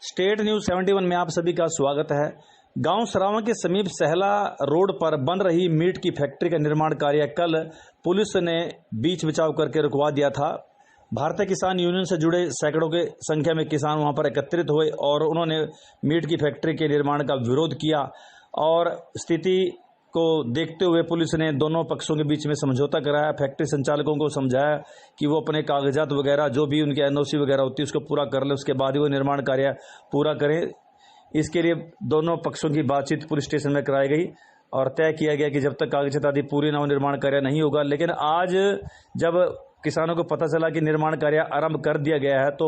State news 71 में आप सभी का स्वागत है। गांव सरावां के समीप सहला रोड पर बन रही मीट की फैक्ट्री का निर्माण कार्य कल पुलिस ने बीच बचाव करके रुकवा दिया था। भारतीय किसान यूनियन से जुड़े सैकड़ों के संख्या में किसान वहां पर एकत्रित हुए और उन्होंने मीट की फैक्ट्री के निर्माण का विरोध किया और स्थिति को देखते हुए पुलिस ने दोनों पक्षों के बीच में समझौता कराया। फैक्ट्री संचालकों को समझाया कि वो अपने कागजात वगैरह जो भी उनके एनओसी वगैरह होती है उसको पूरा कर ले, उसके बाद ही वो निर्माण कार्य पूरा करें। इसके लिए दोनों पक्षों की बातचीत पुलिस स्टेशन में कराई गई और तय किया गया कि जब तक कागजात आदि पूरी न हो निर्माण कार्य नहीं होगा। लेकिन आज जब किसानों को पता चला कि निर्माण कार्य आरंभ कर दिया गया है तो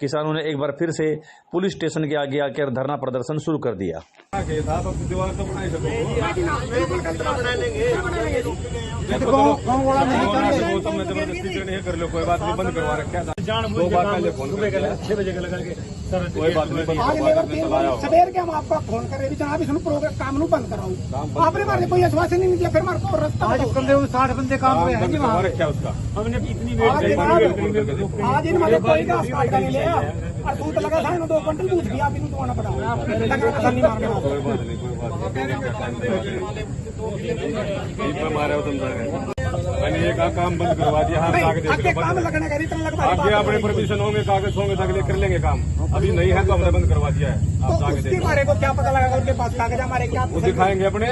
किसानों ने एक बार फिर से पुलिस स्टेशन के आगे आकर धरना प्रदर्शन शुरू कर दिया। कोई बात नहीं, बंद करवा रखा है। कोई बात नहीं, सवेर के हम आपको फोन कर रहे जनाब इसमें प्रोग्राम काम नहीं बंद कराओ। आपने मारे कोई आश्वासन नहीं निकला, फिर मारे को रास्ता 60 बंदे काम हुए हैं जी वहाँ रखा उसका। हमने इतनी आज इन मतलब कोई का अस्पताल का नहीं लिया और दूध लगा था 2 क्विंटल दूध दिया, अभी तो आना पड़ा। नहीं मारना कोई बात नहीं, कोई बात मैंने एक काम बंद करवा दिया। काम लगने का रिटर्न लगता है। आगे अपने परमिशन होंगे, कागज होंगे तो अगले कर लेंगे काम। अभी नहीं है तो हमने बंद करवा दिया है। आप आगे देखिए। हमारे को क्या पता लगा उनके पास कागज हमारे क्या वो दिखाएंगे अपने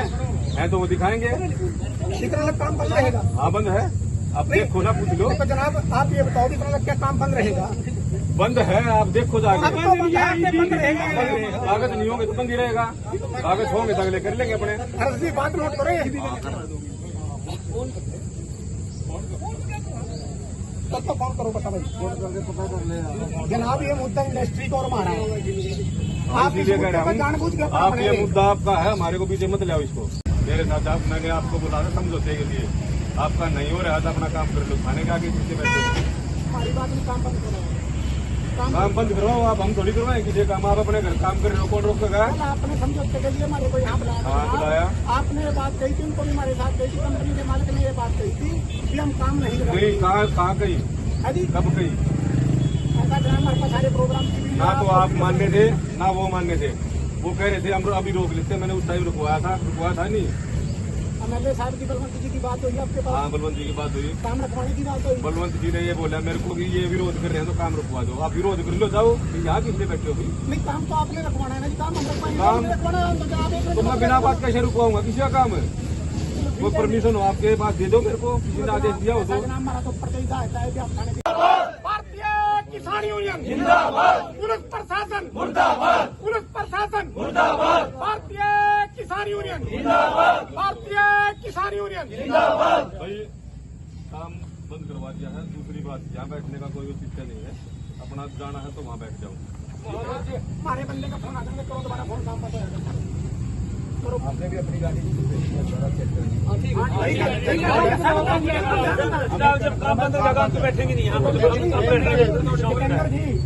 हैं तो वो दिखाएंगे। कितना काम बंद रहेगा? हाँ बंद है, आप देखो ना, पूछ लो। तो जनाब आप ये बताओ कितना क्या काम बंद रहेगा? बंद है, आप देखो जाके। बंद रहेगा। कागज नहीं होंगे तो बंद ही रहेगा, कागज होंगे तो अगले कर लेंगे अपने। हर बात नोट करो। तब तो फोन करो बता भाई। जनाब ये मुद्दा इंडस्ट्री को और मारा है। आप जानबूझ के आप ये मुद्दा आपका है, हमारे को पीछे मत ले आओ इसको। मेरे साथ आप, मैंने आपको बोला था समझौते के लिए, आपका नहीं हो रहा था अपना काम कर लो। खाने के आगे पीछे बैठे हमारी बात में काम बंद करो। काम बंद करवाओ आप, हम थोड़ी करवाएं किसी काम। आप अपने घर काम कर रहे हो, कौन रोकेगा? आपने समझौते के लिए हमारे को यहाँ बुलाया। आपने ये बात कही थी, उनको भी हमारे साथ कही थी, कंपनी के मालिक ने ये बात कही थी कि हम काम नहीं करेंगे। कहाँ कही? कब कही? ऐसा हमारे पास सारे प्रोग्राम ना तो आप मानने थे ना वो मानने थे। वो कह रहे थे हम अभी रोक लेते, मैंने उस टाइम रुकवाया था नहीं। एमएलए साहब की बलवंत जी की बात हुई आपके पास? हाँ बलवंत जी की बात हुई, काम रखवाने की बात हुई। बलवंत जी ने ये बोला मेरे को कि ये विरोध कर रहे हैं तो काम रुकवा दो। आप विरोध कर लो, जाओ। यहाँ किसने बैठे हो? नहीं काम तो आपने रखवाना है ना जी, काम हम रखवाएंगे। तो मैं बिना बात कैसे रुकवाऊंगा? किसी का काम है? वो परमिशन हो आपके पास दे दो मेरे को, किसी ने आदेश दिया हो तो। भारतीय किसान यूनियन जिंदाबाद, पुलिस प्रशासन मुर्दाबाद, पुलिस प्रशासन मुर्दाबाद, भारतीय किसान यूनियन जिंदाबाद, भारतीय किसान यूनियन जिंदाबाद। भाई काम बंद करवा दिया है। दूसरी बात, यहाँ बैठने का कोई औचित्य नहीं है। अपना जाना है तो वहाँ बैठ जाओ। हमारे बंदे का फोन आ जाएगा, करो दोबारा फोन, काम पता है। आपने भी अपनी गाड़ी जब काम बंद होगा तो बैठेंगे नहीं।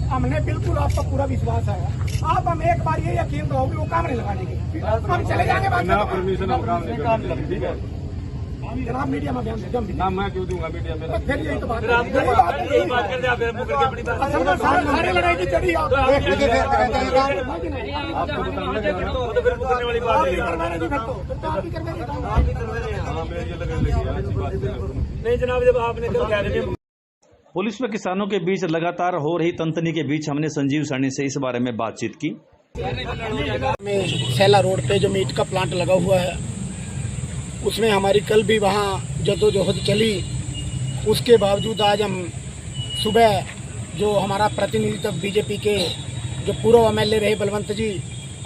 हमने बिल्कुल आपका पूरा विश्वास है। आप हम एक बार ये यकीन रहोगे वो काम नहीं लगाएंगे, हम चले जाएंगे। परमिशन हम काम नहीं करेंगे, ठीक है? जनाब मीडिया में ध्यान दें। ना मैं क्यों दूंगा मीडिया में? फिर यही तो बात है। सारी लड़ाई की जड़ी आपको बताने वाली बात नहीं जनाब, जब आपने पुलिस में किसानों के बीच लगातार हो रही तंतनी के बीच हमने संजीव सैनी से इस बारे में बातचीत की। सहला रोड पे जो मीट का प्लांट लगा हुआ है उसमें हमारी कल भी वहाँ जद्दोजहद चली। उसके बावजूद आज हम सुबह जो हमारा प्रतिनिधित्व बीजेपी के जो पूर्व एमएलए रहे बलवंत जी,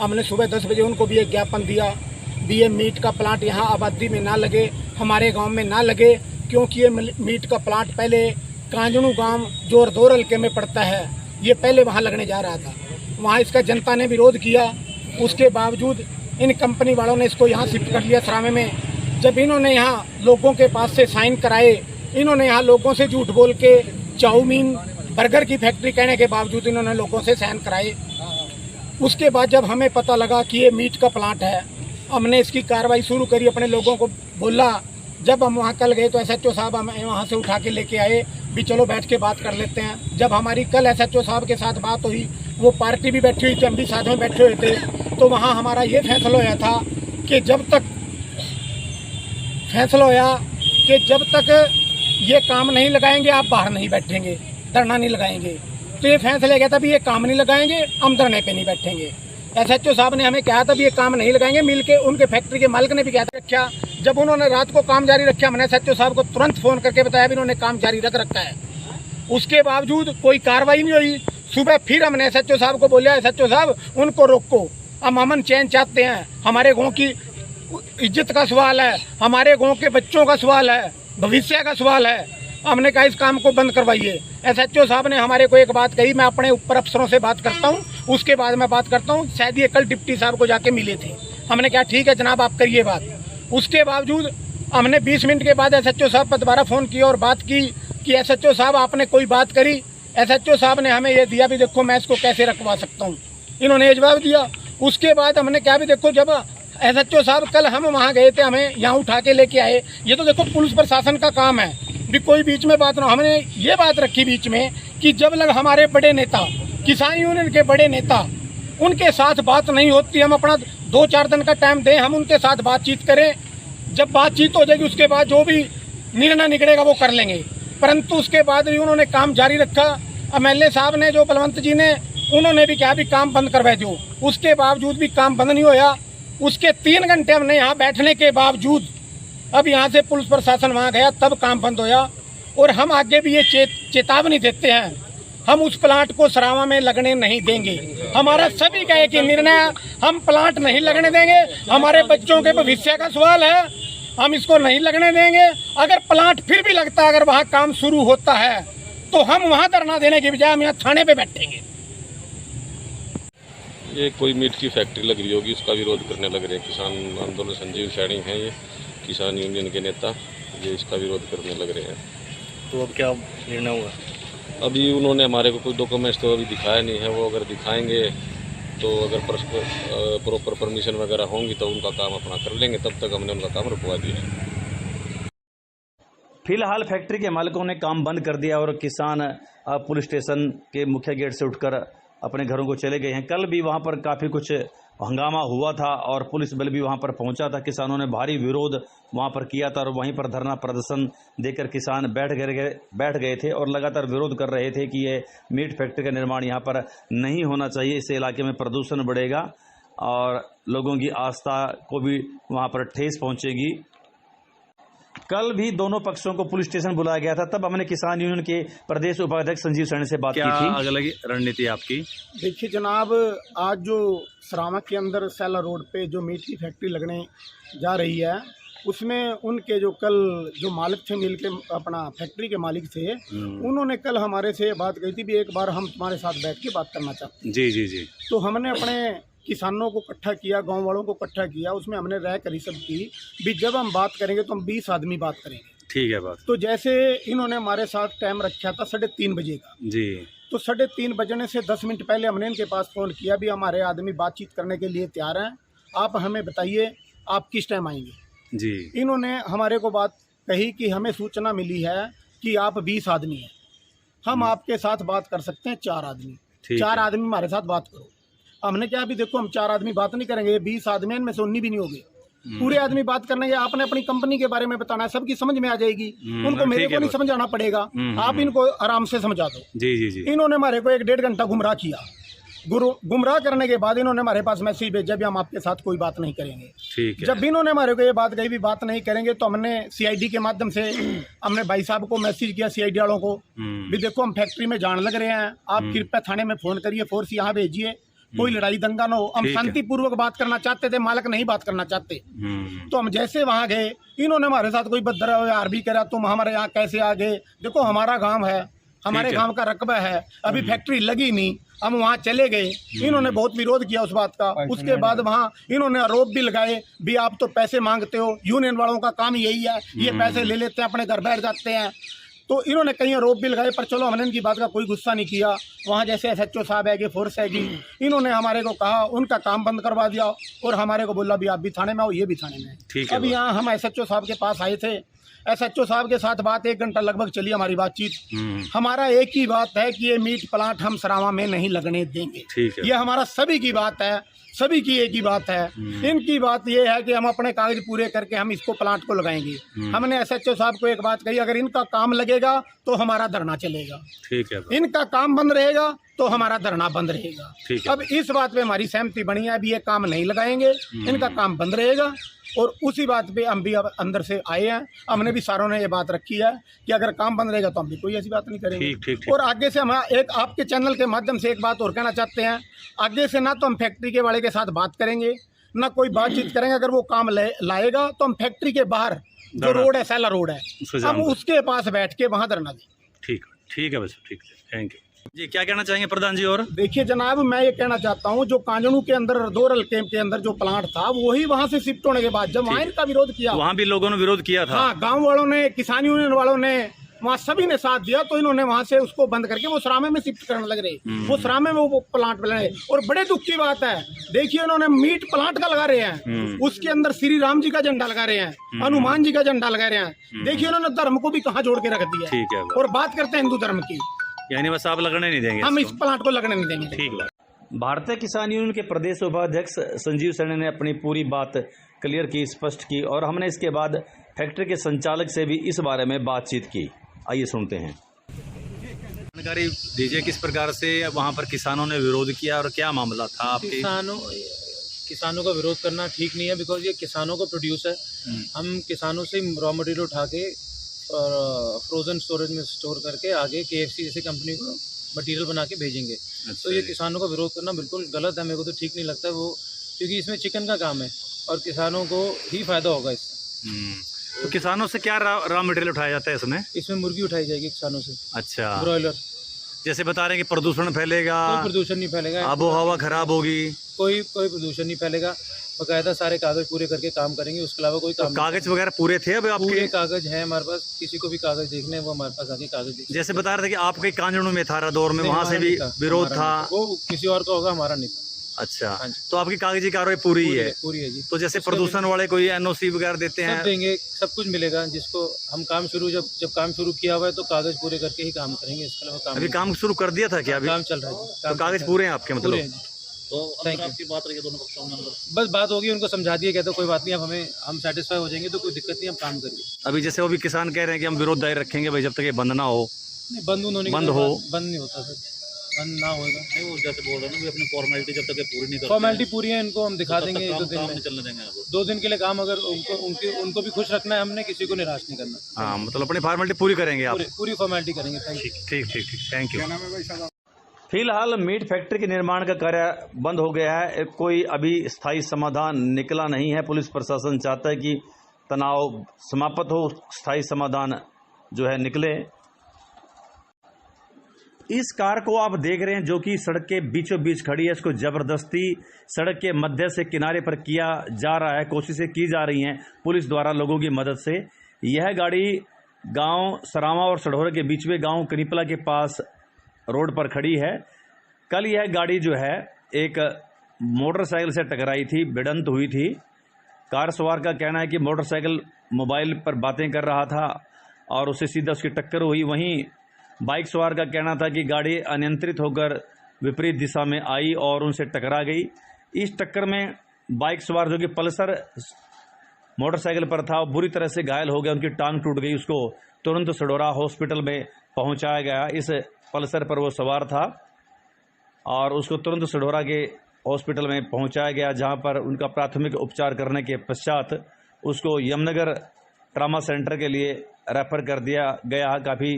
हमने सुबह 10 बजे उनको भी एक ज्ञापन दिया भी ये मीट का प्लांट यहाँ आबादी में ना लगे, हमारे गांव में ना लगे, क्योंकि ये मीट का प्लांट पहले कांजणू गांव जोरदोर हल्के में पड़ता है, ये पहले वहाँ लगने जा रहा था। वहाँ इसका जनता ने विरोध किया। उसके बावजूद इन कंपनी वालों ने इसको यहाँ शिफ्ट कर लिया सरामे में। जब इन्होंने यहाँ लोगों के पास से साइन कराए, इन्होंने यहाँ लोगों से झूठ बोल के चाउमीन बर्गर की फैक्ट्री कहने के बावजूद इन्होंने लोगों से साइन कराए। उसके बाद जब हमें पता लगा कि ये मीट का प्लांट है, हमने इसकी कार्रवाई शुरू करी, अपने लोगों को बोला। जब हम वहाँ कल गए तो एसएचओ साहब हमें वहाँ से उठा के लेके आए भी चलो बैठ के बात कर लेते हैं। जब हमारी कल एसएचओ साहब के साथ बात हुई वो पार्टी भी बैठी हुई थी, हम भी साथ में बैठे हुए थे। तो वहाँ हमारा ये फैसला होया था कि जब तक ये काम नहीं लगाएंगे आप बाहर नहीं बैठेंगे, धरना नहीं लगाएंगे। तो ये फैसला किया था भी ये काम नहीं लगाएंगे, हम धरने पे नहीं बैठेंगे। SHO साहब ने हमें कहा था भी ये काम नहीं लगाएंगे, मिल के उनके फैक्ट्री के मालिक ने भी कहा था रखा। जब उन्होंने रात को काम जारी रखा, हमने SHO साहब को तुरंत फोन करके बताया भी इन्होंने काम जारी रख रखा है। उसके बावजूद कोई कार्रवाई नहीं हुई। सुबह फिर हमने SHO साहब को बोला, SHO साहब उनको रोको, हम अमन चैन चाहते हैं, हमारे गाँव की इज्जत का सवाल है, हमारे गाँव के बच्चों का सवाल है, भविष्य का सवाल है। हमने कहा इस काम को बंद करवाइए। SHO साहब ने हमारे को एक बात कही, मैं अपने ऊपर अफसरों से बात करता हूँ, उसके बाद मैं बात करता हूँ। शायद ये कल डिप्टी साहब को जाके मिले थे। हमने कहा ठीक है जनाब आप करिए बात। उसके बावजूद हमने 20 मिनट के बाद SHO साहब पर दोबारा फ़ोन किया और बात की कि SHO साहब आपने कोई बात करी। SHO साहब ने हमें ये दिया भी देखो मैं इसको कैसे रखवा सकता हूँ, इन्होंने ये जवाब दिया। उसके बाद हमने क्या भी देखो, जब SHO साहब कल हम वहाँ गए थे, हमें यहाँ उठा के लेके आए। ये तो देखो पुलिस प्रशासन का काम है भी कोई बीच में बात ना। हमने ये बात रखी बीच में कि जब लग हमारे बड़े नेता, किसान यूनियन के बड़े नेता, उनके साथ बात नहीं होती, हम अपना 2-4 दिन का टाइम दें, हम उनके साथ बातचीत करें। जब बातचीत हो जाएगी उसके बाद जो भी निर्णय निकलेगा वो कर लेंगे। परंतु उसके बाद भी उन्होंने काम जारी रखा। MLA साहब ने, जो बलवंत जी ने, उन्होंने भी कहा भी काम बंद करवा दो। उसके बावजूद भी काम बंद नहीं होया। उसके 3 घंटे हमने यहाँ बैठने के बावजूद, अब यहाँ से पुलिस प्रशासन वहाँ गया तब काम बंद होया। और हम आगे भी ये चेतावनी देते हैं, हम उस प्लांट को सरावा में लगने नहीं देंगे। हमारा सभी का एक निर्णय, हम प्लांट नहीं लगने देंगे। हमारे बच्चों के भविष्य का सवाल है, हम इसको नहीं लगने देंगे। अगर प्लांट फिर भी लगता है, अगर वहाँ काम शुरू होता है तो हम वहाँ धरना देने के बजाय हम यहाँ थाने पे बैठेंगे। ये कोई मीट की फैक्ट्री लग रही होगी, उसका विरोध करने लग रहे हैं किसान आंदोलन। संजीव सैनी हैं ये किसान यूनियन के नेता, ये इसका विरोध करने लग रहे हैं। तो अब क्या निर्णय हुआ? अभी उन्होंने हमारे को कोई डॉक्यूमेंट्स तो अभी दिखाया नहीं है, वो अगर दिखाएंगे तो अगर प्रॉपर परमिशन वगैरह होंगी तो उनका काम अपना कर लेंगे। तब तक हमने उनका काम रुकवा दिया है। फिलहाल फैक्ट्री के मालिकों ने काम बंद कर दिया और किसान पुलिस स्टेशन के मुख्य गेट से उठकर अपने घरों को चले गए हैं। कल भी वहां पर काफ़ी कुछ हंगामा हुआ था और पुलिस बल भी वहां पर पहुंचा था। किसानों ने भारी विरोध वहां पर किया था और वहीं पर धरना प्रदर्शन देकर किसान बैठ गए थे और लगातार विरोध कर रहे थे कि ये मीट फैक्ट्री का निर्माण यहां पर नहीं होना चाहिए। इससे इलाके में प्रदूषण बढ़ेगा और लोगों की आस्था को भी वहां पर ठेस पहुंचेगी। कल भी दोनों पक्षों को पुलिस स्टेशन बुलाया गया था। तब हमने किसान यूनियन के प्रदेश उपाध्यक्ष संजीव सैनी से बात की थी। क्या अगली रणनीति आपकी? देखिए जनाब, आज जो सरावा के अंदर सैला रोड पे जो मीट की फैक्ट्री लगने जा रही है, उसमें उनके जो कल जो मालिक थे, मिल के अपना फैक्ट्री के मालिक थे, उन्होंने कल हमारे से बात कही थी भी एक बार हम तुम्हारे साथ बैठ के बात करना चाहते हैं। जी जी जी। तो हमने अपने किसानों को इकट्ठा किया, गांव वालों को इकट्ठा किया, उसमें हमने राय करी सब की भी जब हम बात करेंगे तो हम 20 आदमी बात करेंगे। ठीक है बात। तो जैसे इन्होंने हमारे साथ टाइम रखा था 3:30 बजे का जी, तो 3:30 बजने से 10 मिनट पहले हमने इनके पास फ़ोन किया भी हमारे आदमी बातचीत करने के लिए तैयार हैं, आप हमें बताइए आप किस टाइम आएंगे जी। इन्होंने हमारे को बात कही कि हमें सूचना मिली है कि आप 20 आदमी हैं, हम आपके साथ बात कर सकते हैं 4 आदमी, 4 आदमी हमारे साथ बात करो। हमने क्या भी देखो हम 4 आदमी बात नहीं करेंगे, 20 आदमी इनमें से 19 भी नहीं हो गए, पूरे आदमी बात करने के। आपने अपनी कंपनी के बारे में बताना है, सबकी समझ में आ जाएगी, उनको मेरे को नहीं समझाना पड़ेगा, आप इनको आराम से समझा दो। जी जी जी। इन्होंने हमारे को 1-1.5 घंटा गुमराह किया। गुमराह करने के बाद इन्होंने हमारे पास मैसेज भेजा भी हम आपके साथ कोई बात नहीं करेंगे। ठीक है। जब भी इन्होंने हमारे को ये बात कही भी बात नहीं करेंगे, तो हमने CID के माध्यम से हमने भाई साहब को मैसेज किया, CID वालों को भी देखो हम फैक्ट्री में जान लग रहे हैं, आप कृपया थाने में फोन करिए, फोर्स यहाँ भेजिए, कोई लड़ाई दंगा ना हो। हम शांतिपूर्वक बात करना चाहते थे, मालिक नहीं बात करना चाहते। तो हम जैसे वहाँ गए, इन्होंने हमारे साथ कोई बदर भी करा, तुम हमारे यहाँ कैसे आ गए, देखो हमारा गांव है, हमारे गांव का रकबा है, अभी फैक्ट्री लगी नहीं, हम वहाँ चले गए। इन्होंने बहुत विरोध किया उस बात का। उसके बाद वहाँ इन्होंने आरोप भी लगाए भी आप तो पैसे मांगते हो, यूनियन वालों का काम यही है, ये पैसे ले लेते हैं अपने घर बैठ जाते हैं। तो इन्होंने कई आरोप भी लगाए, पर चलो हमने इनकी बात का कोई गुस्सा नहीं किया। वहाँ जैसे SHO साहब है, फोर्स है, इन्होंने हमारे को कहा, उनका काम बंद करवा दिया और हमारे को बोला भी आप भी थाने में आओ, ये भी थाने में। अब यहाँ हम SHO साहब के पास आए थे, SHO साहब के साथ बात 1 घंटा लगभग चली हमारी बातचीत। हमारा एक ही बात है कि ये मीट प्लांट हम सरावां में नहीं लगने देंगे। ठीक है। ये हमारा सभी की बात है, सभी की एक ही बात है। इनकी बात ये है कि हम अपने कागज पूरे करके हम इसको प्लांट को लगाएंगे। हमने SHO साहब को एक बात कही, अगर इनका काम लगेगा तो हमारा धरना चलेगा, ठीक है। इनका काम बंद रहेगा तो हमारा धरना बंद रहेगा। ठीक है। अब इस बात पे हमारी सहमति बनी है, अभी ये काम नहीं लगाएंगे, इनका काम बंद रहेगा। और उसी बात पे हम भी अब अंदर से आए हैं, हमने भी सारों ने ये बात रखी है कि अगर काम बंद रहेगा तो हम भी कोई ऐसी बात नहीं करेंगे। ठीक ठीक ठीक। और आगे से हम एक आपके चैनल के माध्यम से एक बात और कहना चाहते हैं, आगे से ना तो हम फैक्ट्री के वाले के साथ बात करेंगे, ना कोई बातचीत करेंगे। अगर वो काम लाएगा तो हम फैक्ट्री के बाहर जो रोड है, सैला रोड है, हम उसके पास बैठ के वहाँ धरना दें। ठीक है बस, ठीक है, थैंक यू जी। क्या कहना चाहेंगे प्रधान जी? और देखिए जनाब, मैं ये कहना चाहता हूँ, जो कांजणू के अंदर दोरल कैंप के अंदर जो प्लांट था, वही वहाँ से शिफ्ट होने के बाद जब वहाँ इनका विरोध किया, वहाँ भी लोगों ने विरोध किया था। हाँ, गांव वालों ने, किसान यूनियन वालों ने, वहाँ सभी ने साथ दिया, तो इन्होंने वहाँ से उसको बंद करके वो सरामे में शिफ्ट करने लग रहे। वो सरामे में वो प्लांट बनाए। और बड़े दुख की बात है, देखिए इन्होंने मीट प्लांट का लगा रहे हैं, उसके अंदर श्री राम जी का झंडा लगा रहे हैं, हनुमान जी का झंडा लगा रहे हैं। देखिए इन्होंने धर्म को भी कहाँ जोड़ के रख दिया। ठीक है। और बात करते हैं हिंदू धर्म की, यानी बस आप लगने नहीं देंगे? हम इस प्लांट को लगने नहीं देंगे। ठीक है। भारतीय किसान यूनियन के प्रदेश उपाध्यक्ष संजीव सैनी ने अपनी पूरी बात क्लियर की, स्पष्ट की, और हमने इसके बाद फैक्ट्री के संचालक से भी इस बारे में बातचीत की। आइए सुनते हैं। जानकारी दीजिए, किस प्रकार से वहाँ पर किसानों ने विरोध किया और क्या मामला था आपके? किसानों का विरोध करना ठीक नहीं है, बिकॉज ये किसानों का प्रोड्यूस है। हम किसानों से रॉ मटेरियल उठा के फ्रोजन स्टोरेज में स्टोर करके आगे KFC जैसे कंपनी को मटेरियल बना के भेजेंगे। तो ये किसानों का विरोध करना बिल्कुल गलत है, मेरे को तो ठीक नहीं लगता वो, क्योंकि इसमें चिकन का काम है और किसानों को ही फायदा होगा इससे। तो किसानों से क्या रॉ मटेरियल उठाया जाता है इसमें? इसमें मुर्गी उठाई जाएगी किसानों से। अच्छा, ब्रॉयलर। जैसे बता रहे हैं कि प्रदूषण फैलेगा, कोई प्रदूषण नहीं फैलेगा, आबो हवा खराब होगी, कोई प्रदूषण नहीं फैलेगा। बकायदा सारे कागज पूरे करके काम करेंगे, उसके अलावा कोई काम कागज वगैरह पूरे थे अब आपके? पूरे कागज है हमारे पास, किसी को भी कागज देखने वो हमारे पास आके कागज देखने। जैसे बता रहे थे कि आपके कांजणू में था दौर में, वहाँ से भी विरोध था। वो किसी और का होगा, हमारा नहीं था। अच्छा, तो आपकी कागजी कार्रवाई पूरी है? पूरी है जी। तो जैसे प्रदूषण वाले कोई NOC वगैरह देते हैं? सब देंगे, सब कुछ मिलेगा। जिसको हम काम शुरू जब काम शुरू किया हुआ है तो कागज पूरे करके ही काम करेंगे, इसके अलावा काम अभी काम शुरू कर दिया था क्या? अभी काम चल रहा है। तो कागज पूरे हैं आपके मतलब? तो आपकी बात रही है दोनों पक्षों में, बस बात होगी, उनको समझा दिया कहते कोई बात नहीं, अब हम सेटिस्फाई हो जाएंगे, तो कोई दिक्कत नहीं, हम काम करिए। अभी जैसे वो भी किसान कह रहे हैं कि हम विरोध दायर रखेंगे भाई, जब तक ये बंद ना हो। नहीं, बंद नहीं होता सर, बंद ना होगा। नहीं, वो जैसे बोल रहे हैं अपनी फॉर्मेलिटी जब तक ये पूरी नहीं करते, फॉर्मेलिटी पूरी है, इनको हम दिखा देंगे 2 दिन में चलने देंगे। 2 दिन के लिए काम, अगर उनको भी खुश रखना है, हमने किसी को निराश नहीं करना। हाँ, मतलब अपनी फॉर्मेलिटी पूरी करेंगे आप? पूरी फॉर्मेलिटी करेंगे। ठीक, थैंक यू। फिलहाल मीट फैक्ट्री के निर्माण का कार्य बंद हो गया है, कोई अभी स्थायी समाधान निकला नहीं है। पुलिस प्रशासन चाहता है कि तनाव समाप्त हो, स्थायी समाधान जो है निकले। इस कार को आप देख रहे हैं जो कि सड़क के बीचों बीच खड़ी है, इसको जबरदस्ती सड़क के मध्य से किनारे पर किया जा रहा है, कोशिशें की जा रही हैं पुलिस द्वारा लोगों की मदद से। यह गाड़ी गांव सरावां और सढौरा के बीच में गांव कनीपला के पास रोड पर खड़ी है। कल यह गाड़ी जो है एक मोटरसाइकिल से टकराई थी, भिड़ंत हुई थी। कार सवार का कहना है कि मोटरसाइकिल मोबाइल पर बातें कर रहा था और उससे सीधा उसकी टक्कर हुई। वहीं बाइक सवार का कहना था कि गाड़ी अनियंत्रित होकर विपरीत दिशा में आई और उनसे टकरा गई। इस टक्कर में बाइक सवार जो कि पल्सर मोटरसाइकिल पर था, बुरी तरह से घायल हो गया, उनकी टांग टूट गई। उसको तुरंत सढौरा हॉस्पिटल में पहुंचाया गया। इस पल्सर पर वो सवार था और उसको तुरंत सढौरा के हॉस्पिटल में पहुंचाया गया, जहां पर उनका प्राथमिक उपचार करने के पश्चात उसको यमुनानगर ट्रामा सेंटर के लिए रेफर कर दिया गया। काफ़ी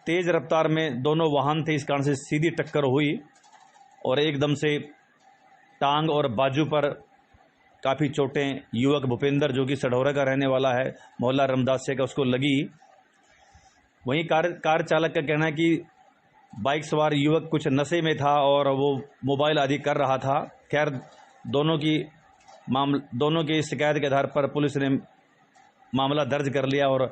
तेज़ रफ्तार में दोनों वाहन थे, इस कारण से सीधी टक्कर हुई और एकदम से टांग और बाजू पर काफ़ी चोटें युवक भूपेंद्र जो कि सढौरा का रहने वाला है, मोहल्ला रमदासिया का, उसको लगी। वहीं कार चालक का कहना है कि बाइक सवार युवक कुछ नशे में था और वो मोबाइल आदि कर रहा था। खैर, दोनों की शिकायत के आधार पर पुलिस ने मामला दर्ज कर लिया और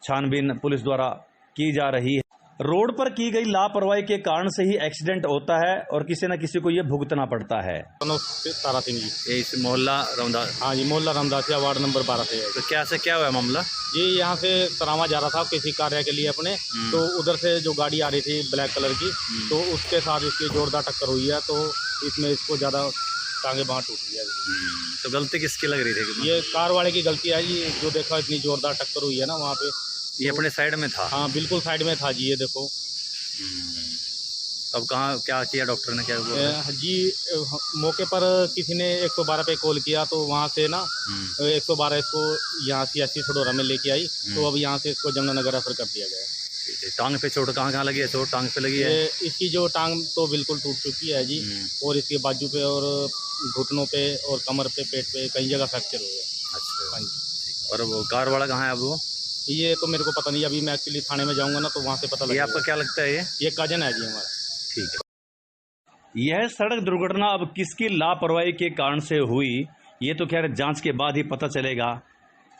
छानबीन पुलिस द्वारा की जा रही है। रोड पर की गई लापरवाही के कारण से ही एक्सीडेंट होता है और किसी न किसी को ये भुगतना पड़ता है। तारा सिंह जी। इस मोहल्ला रामदास, हाँ जी, मोहल्ला रामदासिया वार्ड नंबर 12 से है। तो क्या हुआ मामला? जी, यहाँ से सरामा जा रहा था किसी कार्य के लिए अपने, तो उधर से जो गाड़ी आ रही थी ब्लैक कलर की, तो उसके साथ इसकी जोरदार टक्कर हुई है, तो इसमें इसको ज़्यादा टांगे बाहर टूट गया। तो गलती किसकी लग रही थी? ये कार वाले की गलती है जी, जो देखा इतनी जोरदार टक्कर हुई है ना वहाँ पे। ये अपने साइड में था? हाँ, बिल्कुल साइड में था जी, ये देखो। अब कहाँ क्या किया डॉक्टर ने, क्या बोला? जी, मौके पर किसी ने 112 पे कॉल किया, तो वहाँ से ना 112 इसको यहाँ CSC सडोरा में लेके आई, तो अब यहाँ से इसको जमुनानगर रेफर कर दिया गया। टांग पे चोट कहाँ लगी है? चोट टांग पे लगी है? इसकी जो टांग तो बिल्कुल टूट चुकी है जी, और इसके बाजू पे और घुटनों पे और कमर पे, पेट पे कई जगह फ्रैक्चर हो गया। अच्छा। और वो कार वाला कहाँ है अब? वो ये तो मेरे को पता नहीं, अभी मैं एक्चुअली थाने में जाऊँगा ना, तो वहाँ से पता लगेगा। ये आपका क्या लगता है? ये कजन है जी हमारा। ठीक है। यह सड़क दुर्घटना अब किसकी लापरवाही के कारण से हुई, ये तो खैर जांच के बाद ही पता चलेगा,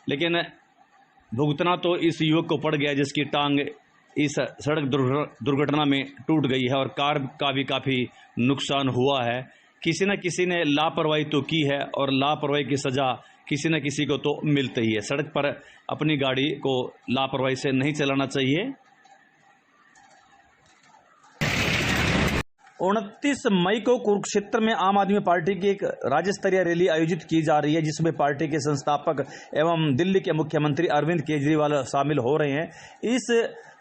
लेकिन भुगतना तो इस युवक को पड़ गया जिसकी टांग इस सड़क दुर्घटना में टूट गई है और कार का भी काफ़ी नुकसान हुआ है। किसी न किसी ने लापरवाही तो की है और लापरवाही की सज़ा किसी न किसी को तो मिलती ही है। सड़क पर अपनी गाड़ी को लापरवाही से नहीं चलाना चाहिए। 29 मई को कुरुक्षेत्र में आम आदमी पार्टी की एक राज्य स्तरीय रैली आयोजित की जा रही है, जिसमें पार्टी के संस्थापक एवं दिल्ली के मुख्यमंत्री अरविंद केजरीवाल शामिल हो रहे हैं। इस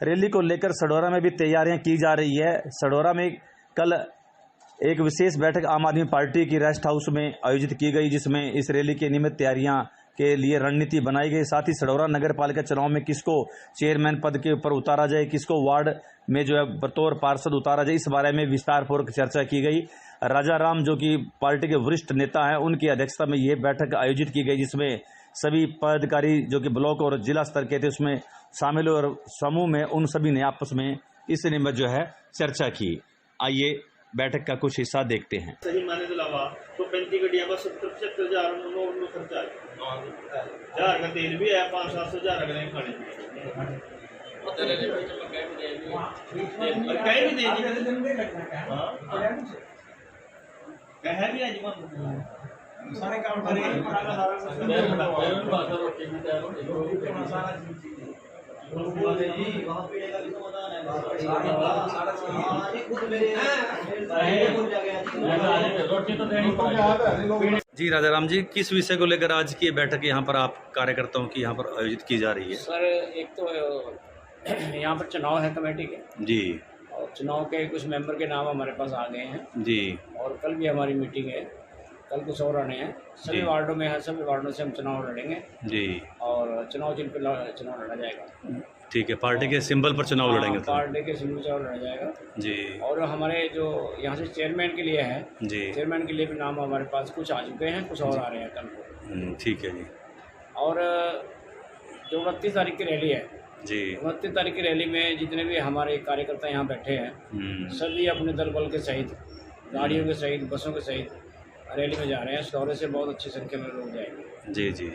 रैली को लेकर सडोरा में भी तैयारियां की जा रही है। सडोरा में कल एक विशेष बैठक आम आदमी पार्टी की रेस्ट हाउस में आयोजित की गई, जिसमें इस रैली के निमित्त तैयारियां के लिए रणनीति बनाई गई। साथ ही सडोरा नगर पालिका चुनाव में किसको चेयरमैन पद के ऊपर उतारा जाए, किसको वार्ड में जो है बतौर पार्षद उतारा जाए, इस बारे में विस्तारपूर्वक चर्चा की गई। राजा राम जो कि पार्टी के वरिष्ठ नेता हैं, उनकी अध्यक्षता में ये बैठक आयोजित की गई, जिसमें सभी पदाधिकारी जो कि ब्लॉक और जिला स्तर के थे उसमें शामिल हुए और समूह में उन सभी ने आपस में इस निमित्त जो है चर्चा की। आइए बैठक का कुछ हिस्सा देखते हैं। सही माने तो लावा तो 35 गड्डियां बस 70-75 हजार खर्चा है। हजार का तेल भी है, 500-700 हजार अगले खाने कहीं भी दे कह भी आज सारे काम जी राजा राम जी, किस विषय को लेकर आज की बैठक यहाँ पर आप कार्यकर्ताओं की यहाँ पर आयोजित की जा रही है? सर, एक तो यहाँ पर चुनाव है कमेटी के जी, और चुनाव के कुछ मेंबर के नाम हमारे पास आ गए हैं जी, और कल भी हमारी मीटिंग है। कल कुछ और आने हैं, सभी वार्डों में है, सभी वार्डों से हम चुनाव लड़ेंगे जी, और चुनाव जिन पर चुनाव लड़ा जाएगा। ठीक है, पार्टी के सिंबल पर चुनाव लड़ेंगे? पार्टी के सिंबल चुनाव लड़ा जाएगा जी। और हमारे जो यहाँ से चेयरमैन के लिए है जी, चेयरमैन के लिए भी नाम हमारे पास कुछ आ चुके हैं, कुछ और आ रहे हैं कल को। ठीक है जी। और जो 29 तारीख की रैली है जी, 29 तारीख की रैली में जितने भी हमारे कार्यकर्ता यहाँ बैठे हैं सभी अपने दल बल के सहित, गाड़ियों के सहित, बसों के सहित रैली में जा रहे हैं। सडोरे से बहुत अच्छी संख्या में लोग जाएंगे। जी जी,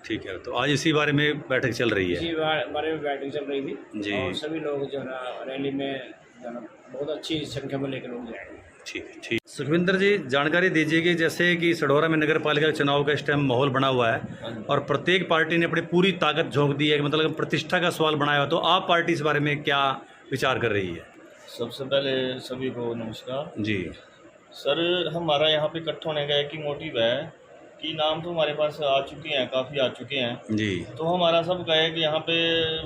ठीक है। तो आज इसी बारे में बैठक चल रही है? इसी बारे में बैठक चल रही थी जी, और सभी लोग जो है रैली में बहुत अच्छी संख्या में लेकर लोग जाएंगे। ठीक ठीक। सुखविंदर जी, जानकारी दीजिए कि जैसे कि सडोरा में नगर पालिका चुनाव का इस टाइम माहौल बना हुआ है और प्रत्येक पार्टी ने अपनी पूरी ताकत झोंक दी है, मतलब प्रतिष्ठा का सवाल बनाया हुआ, तो आप पार्टी इस बारे में क्या विचार कर रही है? सबसे पहले सभी को नमस्कार जी सर। हमारा यहाँ पे इकट्ठा होने का एक ही मोटिव है कि नाम तो हमारे पास आ चुके हैं, काफ़ी आ चुके हैं जी, तो हमारा सब का है कि यहाँ पे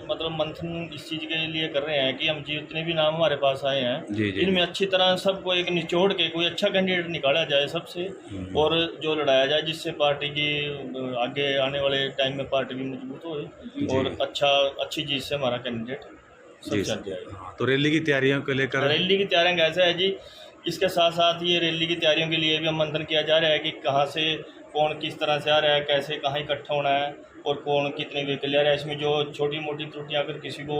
मतलब मंथन इस चीज़ के लिए कर रहे हैं कि हम जितने भी नाम हमारे पास आए हैं जी जी, इनमें अच्छी तरह सबको एक निचोड़ के कोई अच्छा कैंडिडेट निकाला जाए सबसे और जो लड़ाया जाए, जिससे पार्टी की आगे आने वाले टाइम में पार्टी भी मजबूत हो और अच्छी चीज़ से हमारा कैंडिडेट सब चल जाए। तो रैली की तैयारियों को लेकर? रैली की तैयारियाँ कैसे है जी, इसके साथ साथ ये रैली की तैयारियों के लिए भी हम मंथन किया जा रहा है कि कहाँ से कौन किस तरह से आ रहा है, कैसे कहाँ इकट्ठा होना है और कौन कितने व्हीकल आ रहा है। इसमें जो छोटी मोटी त्रुटियाँ अगर किसी को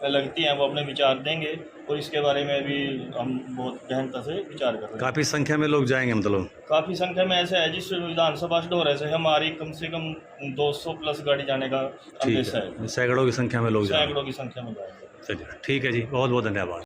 लगती हैं वो अपने विचार देंगे और इसके बारे में भी हम बहुत गहनता से विचार कर रहे हैं। काफ़ी संख्या में लोग जाएंगे? मतलब काफ़ी संख्या में ऐसे है जिस विधानसभा सडोरे से हमारी कम से कम 200 प्लस गाड़ी जाने का आदेश है। सैकड़ों की संख्या में लोग जाएंगे? सैकड़ों की संख्या में जाएंगे। चलिए ठीक है जी, बहुत बहुत धन्यवाद।